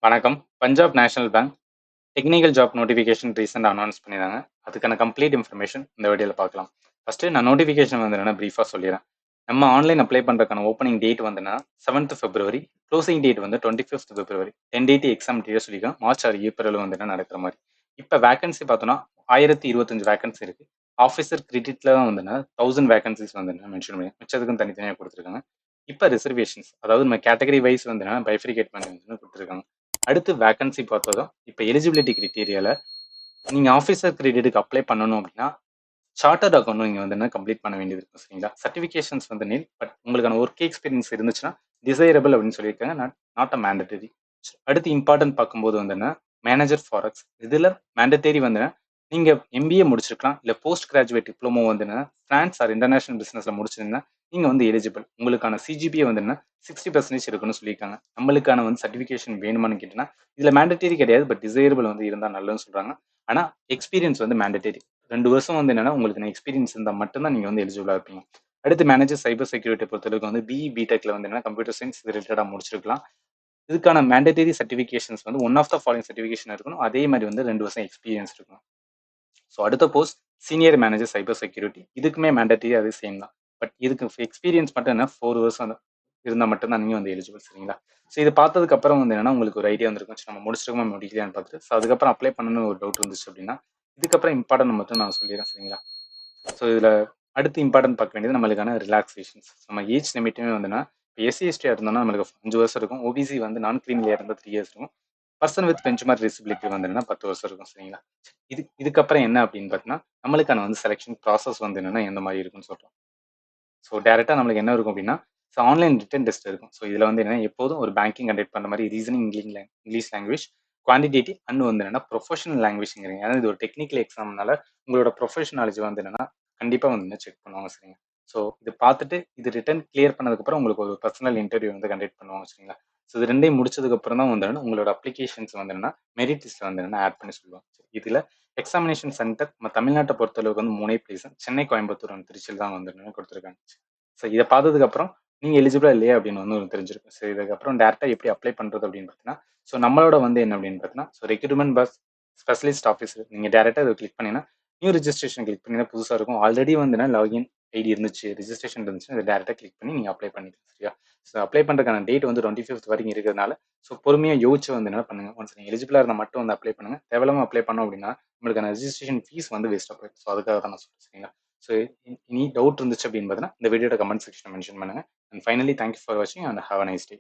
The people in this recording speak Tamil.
வணக்கம். Punjab national bank technical job notification ரீசெண்டா அனௌன்ஸ் பண்ணியிருந்தாங்க. அதுக்கான கம்ப்ளீட் இன்ஃபர்மேஷன் இந்த வீடியோல பார்க்கலாம். ஃபர்ஸ்ட்டு நான் நோட்டிஃபிகேஷன் வந்து என்னன்னா பிரீஃபா சொல்லிர்றேன். நம்ம ஆன்லைன் அப்ளை பண்றதுக்கான ஓப்பனிங் டேட் வந்துன்னா 7th பிப்ரவரி, க்ளோசிங் டேட் வந்து 25th பிப்ரவரி. 10 டேட் எக்ஸாம் டேட் சொல்லியிருக்காங்க. மார்ச் ஆர் ஏப்ரல் வந்து என்ன நடக்கிற மாரி. இப்ப வேக்கன்சி பார்த்தோம்னா 1025 வேக்கன்சி இருக்கு. ஆஃபீசர் கிரெடிட்ல தான் வந்துன்னா 1000 வேக்கன்சிஸ் வந்து மென்ஷன் பண்ணி மிச்சத்துக்கும் தனித்தனியா குடுத்துருக்காங்க. இப்ப ரிசர்வேஷன்ஸ் அதாவது நம்ம கேட்டகரி வைஸ் வந்து பைஃபரிகேட் பண்ணி வந்து குடுத்துருக்காங்க. அடுத்து வேக்கன்சி பார்த்ததும் இப்போ எலிஜிபிலிட்டி கிரிட்டீரியால நீங்க ஆஃபீஸர் கிரெடிட்டுக்கு அப்ளை பண்ணணும் அப்படின்னா சார்ட்டர்ட் அக்கௌண்ட் நீங்க வந்து என்ன கம்ப்ளீட் பண்ண வேண்டியது இருக்கும் சரிங்களா. சர்டிஃபிகேஷன்ஸ் வந்து நீல் பட் உங்களுக்கான ஒர்க் எக்ஸ்பீரியன்ஸ் இருந்துச்சுன்னா டிசைரபிள் அப்படின்னு சொல்லியிருக்காங்க, நாட் அ மேண்டட்டரி. அடுத்து இம்பார்ட்டன்ட் பார்க்கும்போது வந்து என்ன மேனேஜர் ஃபாரெக்ஸ் இதுல மேண்டட்டரி வந்து நீங்க எம்பிஏ முடிச்சிருக்கலாம் இல்ல போஸ்ட் கிராஜுவேட் டிப்ளமோ வந்து என்ன பிரான்ஸ் ஆர் இன்டர்நேஷனல் பிசினஸ்ல முடிச்சிருந்தீங்கன்னா நீங்க வந்து எலிஜிபிள். உங்களுக்கான சிஜிபிஏ வந்து என்ன 60% இருக்குன்னு சொல்லியிருக்காங்க. நம்மளுக்கான வந்து சர்டிஃபிகேஷன் வேணுமான்னு கேட்டீங்கன்னா இதுல மேண்டட்டரி கிடையாது, பட் டிசைரபிள் வந்து இருந்தா நல்லதுன்னு சொல்றாங்க. ஆனா எக்ஸ்பீரியன்ஸ் வந்து மேண்டட்டரி. 2 வருஷம் வந்து என்னன்னா உங்களுக்கு எக்ஸ்பீரியன்ஸ் இருந்தால் மட்டும்தான் நீங்க வந்து எலிஜிபிளா இருப்பீங்க. அடுத்து மேனேஜர் சைபர் செக்யூரிட்டி பொறுத்தளவுக்கு வந்து பிஇ பிடெக்ல வந்து என்ன கம்ப்யூட்டர் சயின்ஸ் ரிலேட்டடா முடிச்சிருக்கலாம். இதுக்கான மேண்டட்டரி சர்டிஃபிகேஷன்ஸ் வந்து one of the following certification இருக்கணும். அதே மாதிரி வந்து 2 வருஷம் எக்ஸ்பீரியன்ஸ் இருக்கணும். ஸோ அடுத்த post senior manager cyber security. இதுக்குமே மேண்டட்டரி அது சேம் தான். பட் இதுக்கு எக்ஸ்பீரியன்ஸ் மட்டும் என்ன 4 வருஷம் இருந்தால் மட்டும்தான் நீங்க வந்து எலிஜிபிள் சரிங்களா. ஸோ இது பார்த்ததுக்கு அப்புறம் வந்து என்னன்னா உங்களுக்கு ஒரு ஐடியா வந்திருக்கும். சரி, நம்ம முடிச்சிருக்கோமா முடிக்கலையான்னு பார்த்துட்டு ஸோ அதுக்கப்புறம் அப்ளை பண்ணணும்னு ஒரு டவுட் இருந்துச்சு அப்படின்னா இதுக்கப்புறம் இம்பார்ட்டன்ட் மட்டும் நான் சொல்லிடுறேன் சரிங்களா. ஸோ இதில் அடுத்து இம்பார்ட்டன்ட் பார்க்க வேண்டியது நம்மளுக்கான ரிலாக்ஸேஷன்ஸ். நம்ம ஏஜ் லிமிட்டுமே வந்துன்னா இப்போ எஸ்சி எஸ்டியாக இருந்தோம்னா நம்மளுக்கு 5 வருஷம் இருக்கும். ஓபிசி வந்து நான் கிரீமியாக இருந்தால் 3 இயர்ஸ் இருக்கும். பர்சன் வித் பெஞ்ச்மார்க் டிசபிலிட்டி வந்துன்னா 10 வருஷம் இருக்கும் சரிங்களா. இதுக்கப்புறம் என்ன அப்படின்னு பார்த்தீங்கன்னா நம்மளுக்கான வந்து செலெக்ஷன் ப்ராசஸ் வந்து என்னன்னா எந்த மாதிரி இருக்குன்னு சொல்றோம். ஸோ டேரெக்டாக நம்மளுக்கு என்ன இருக்கும் அப்படின்னா ஸோ ஆன்லைன் ரிட்டன் டெஸ்ட் இருக்கும். ஸோ இதில் வந்து என்னன்னா எப்போதும் ஒரு பேங்கிங் கண்டக்ட் பண்ணுற மாதிரி reasoning English language quantitative and வந்து என்னன்னா ப்ரொஃபஷனல் லாங்குவேஜ்ங்கிறீங்க. ஏன்னா இது ஒரு டெக்னிக்கல் எக்ஸாம்னால உங்களோட ப்ரொஃபஷனாலஜி வந்து என்னன்னா கண்டிப்பாக வந்து செக் பண்ணுவாங்க சரிங்க. ஸோ இது பார்த்துட்டு இது ரிட்டன் கிளியர் பண்ணதுக்கப்புறம் உங்களுக்கு ஒரு பர்சனல் இன்டர்வியூ வந்து கண்டக்ட் பண்ணுவாங்க சரிங்களா. ஸோ இது ரெண்டையும் முடிச்சதுக்கப்புறம் தான் வந்து என்னன்னா உங்களோட அப்ளிகேஷன்ஸ் வந்து என்னன்னா மெரிட் லிஸ்ட்டில் வந்து என்னன்னா ஆட் பண்ணி சொல்லுவாங்க. இதில் எக்ஸாமினேஷன் சென்டர் நம்ம தமிழ்நாட்டை பொறுத்தளவுக்கு வந்து 3 பிளேஸ் சென்னை, கோயம்புத்தூர் அண்ட் திருச்சியில் தான் வந்து என்னன்னா கொடுத்துருக்காங்க. ஸோ இதை பார்த்ததுக்கப்புறம் நீங்க எலிஜிபிளா இல்லையா அப்படின்னு வந்து உங்களுக்கு தெரிஞ்சிருக்கும். ஸோ இதுக்கப்புறம் டேரக்டா எப்படி அப்ளை பண்றது அப்படின்னு பார்த்தீங்கன்னா ஸோ நம்மளோட வந்து என்ன அப்படின்னு பார்த்தீங்கன்னா so recruitment bus specialist officer நீங்க டேரக்டா இதை கிளிக் பண்ணீங்கன்னா நியூ ரிஜிஸ்ட்ரேஷன் கிளிக் பண்ணீங்கன்னா புதுசாக இருக்கும். ஆல்ரெடி வந்து லாகின் ஐடி இருந்துச்சு ரிஜிஸ்ட்ரேஷன் இருந்துச்சு இதை டேரக்டா கிளிக் பண்ணி நீங்க அப்ளை பண்ணிக்கலாம் சரியா. ஸோ அப்ளை பண்றதுக்கான டேட் வந்து 25th வரைக்கும் இருக்கிறதுனால ஸோ பொறுமையா யோசிச்சு வந்து என்ன பண்ணுங்க. ஒன்ஸ் நீங்க எலிஜிபிளா இருந்தால் மட்டும் வந்து அப்ளை பண்ணுங்க. தேவையில்லாம அப்ளை பண்ணோம் அப்படின்னா உங்களுக்கான ரெஜிஸ்ட்ரேஷன் ஃபீஸ் வந்து வேஸ்ட்டாக போயிடும். ஸோ அதுக்காக தான் நான் சொல்றேன் சரிங்களா. ஸோ இனி டவுட் இருந்துச்சு அப்படின்னு பார்த்தீங்கன்னா இந்த வீடியோட கமெண்ட் செக்ஷன் மென்ஷன் பண்ணுங்க. அண்ட் ஃபைனலி தேங்க்யூ ஃபார் வாட்சிங் and have a nice day.